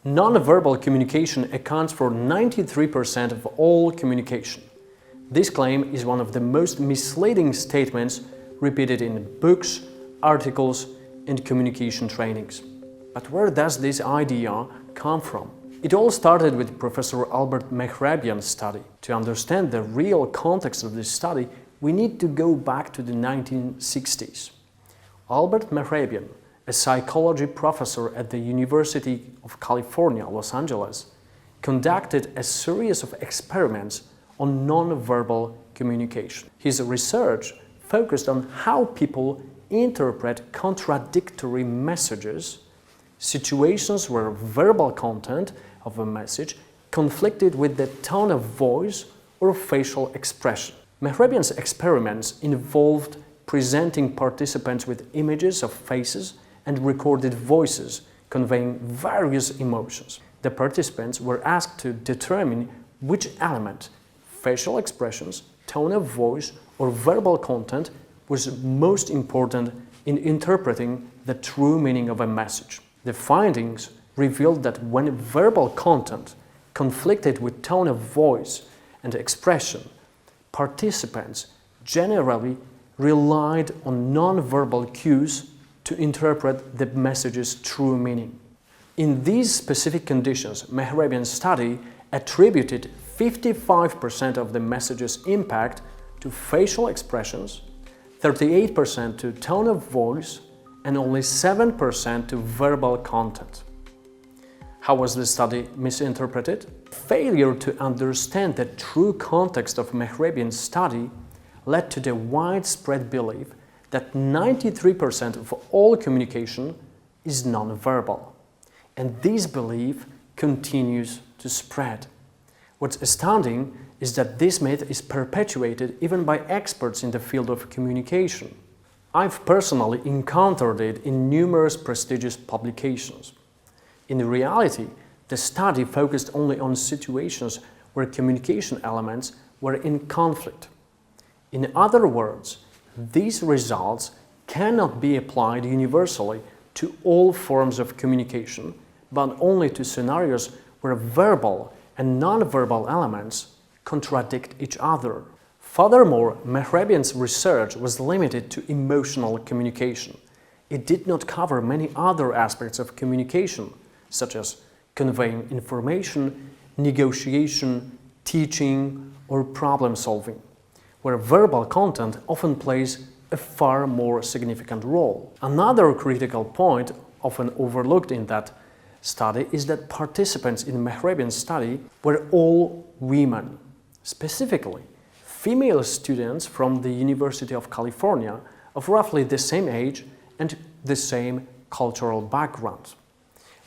Nonverbal communication accounts for 93% of all communication. This claim is one of the most misleading statements repeated in books, articles, and communication trainings. But where does this idea come from? It all started with Professor Albert Mehrabian's study. To understand the real context of this study, we need to go back to the 1960s. Albert Mehrabian, a psychology professor at the University of California, Los Angeles, conducted a series of experiments on nonverbal communication. His research focused on how people interpret contradictory messages, situations where verbal content of a message conflicted with the tone of voice or facial expression. Mehrabian's experiments involved presenting participants with images of faces and recorded voices conveying various emotions. The participants were asked to determine which element, facial expressions, tone of voice, or verbal content was most important in interpreting the true meaning of a message. The findings revealed that when verbal content conflicted with tone of voice and expression, participants generally relied on nonverbal cues to interpret the message's true meaning. In these specific conditions, Mehrabian's study attributed 55% of the message's impact to facial expressions, 38% to tone of voice, and only 7% to verbal content. How was the study misinterpreted? Failure to understand the true context of Mehrabian's study led to the widespread belief that 93% of all communication is nonverbal. And this belief continues to spread. What's astounding is that this myth is perpetuated even by experts in the field of communication. I've personally encountered it in numerous prestigious publications. In reality, the study focused only on situations where communication elements were in conflict. In other words, these results cannot be applied universally to all forms of communication, but only to scenarios where verbal and nonverbal elements contradict each other. Furthermore, Mehrabian's research was limited to emotional communication. It did not cover many other aspects of communication, such as conveying information, negotiation, teaching, or problem solving, where verbal content often plays a far more significant role. Another critical point, often overlooked in that study, is that participants in Mehrabian's study were all women. Specifically, female students from the University of California of roughly the same age and the same cultural background.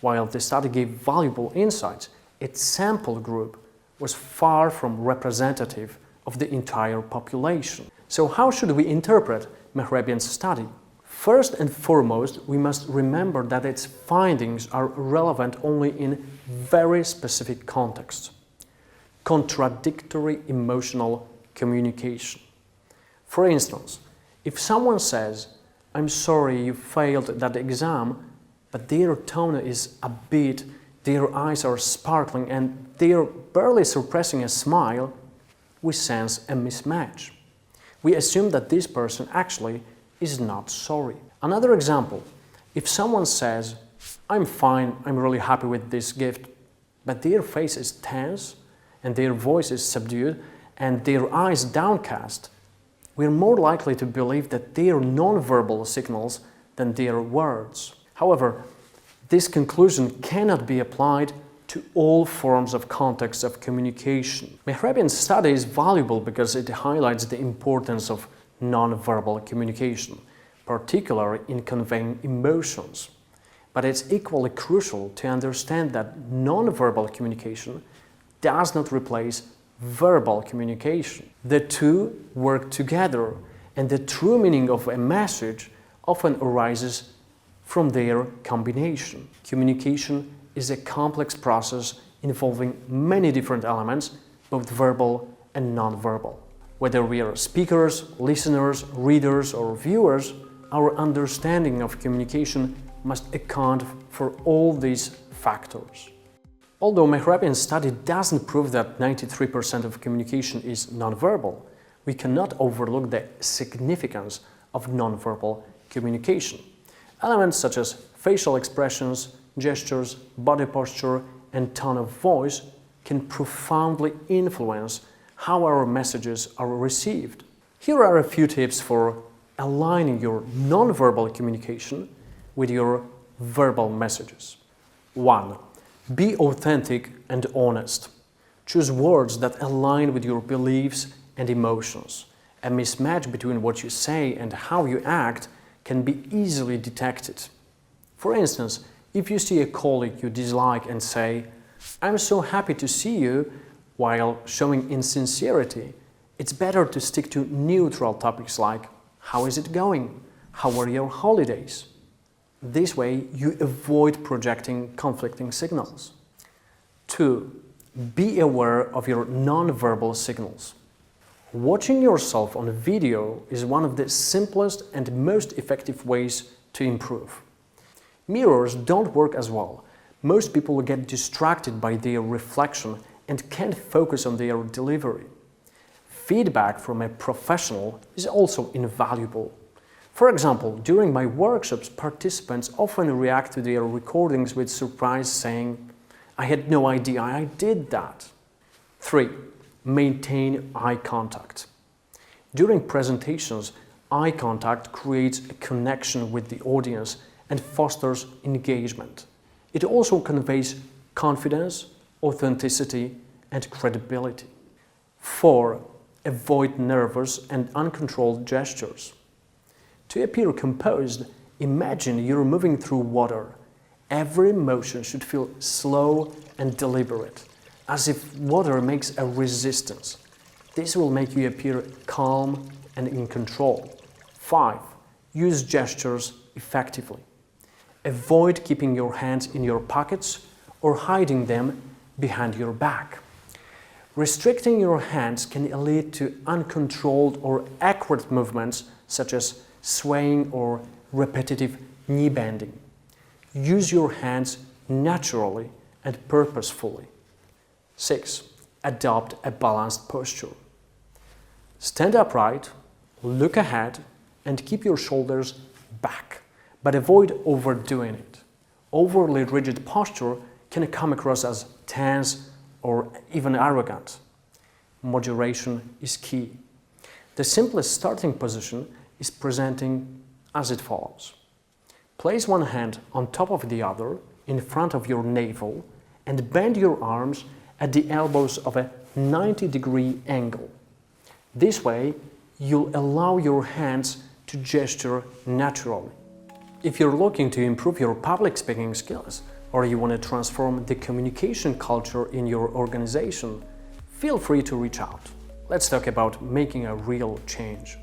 While the study gave valuable insights, its sample group was far from representative of the entire population. So how should we interpret Mehrabian's study? First and foremost, we must remember that its findings are relevant only in very specific contexts. Contradictory emotional communication. For instance, if someone says, "I'm sorry you failed that exam," but their tone is upbeat, their eyes are sparkling, and they're barely suppressing a smile, we sense a mismatch. We assume that this person actually is not sorry. Another example, if someone says, "I'm fine, I'm really happy with this gift," but their face is tense, and their voice is subdued, and their eyes downcast, we're more likely to believe that they are nonverbal signals than their words. However, this conclusion cannot be applied to all forms of context of communication. Mehrabian's study is valuable because it highlights the importance of nonverbal communication, particularly in conveying emotions. But it's equally crucial to understand that nonverbal communication does not replace verbal communication. The two work together, and the true meaning of a message often arises from their combination. Communication is a complex process involving many different elements, both verbal and nonverbal. Whether we are speakers, listeners, readers, or viewers, our understanding of communication must account for all these factors. Although Mehrabian's study doesn't prove that 93% of communication is nonverbal, we cannot overlook the significance of nonverbal communication. Elements such as facial expressions, gestures, body posture, and tone of voice can profoundly influence how our messages are received. Here are a few tips for aligning your nonverbal communication with your verbal messages. 1. Be authentic and honest. Choose words that align with your beliefs and emotions. A mismatch between what you say and how you act can be easily detected. For instance, if you see a colleague you dislike and say, "I'm so happy to see you," while showing insincerity, it's better to stick to neutral topics like, "How is it going? How were your holidays?" This way, you avoid projecting conflicting signals. 2. Be aware of your nonverbal signals. Watching yourself on video is one of the simplest and most effective ways to improve. Mirrors don't work as well. Most people get distracted by their reflection and can't focus on their delivery. Feedback from a professional is also invaluable. For example, during my workshops, participants often react to their recordings with surprise, saying, "I had no idea I did that." 3. Maintain eye contact. During presentations, eye contact creates a connection with the audience and fosters engagement. It also conveys confidence, authenticity, and credibility. 4. Avoid nervous and uncontrolled gestures. To appear composed, imagine you're moving through water. Every motion should feel slow and deliberate, as if water makes a resistance. This will make you appear calm and in control. 5. Use gestures effectively. Avoid keeping your hands in your pockets or hiding them behind your back. Restricting your hands can lead to uncontrolled or awkward movements such as swaying or repetitive knee bending. Use your hands naturally and purposefully. 6. Adopt a balanced posture. Stand upright, look ahead, and keep your shoulders back, but avoid overdoing it. Overly rigid posture can come across as tense or even arrogant. Moderation is key. The simplest starting position is presenting as it follows. Place one hand on top of the other in front of your navel and bend your arms at the elbows of a 90-degree angle. This way, you'll allow your hands to gesture naturally. If you're looking to improve your public speaking skills, or you want to transform the communication culture in your organization, feel free to reach out. Let's talk about making a real change.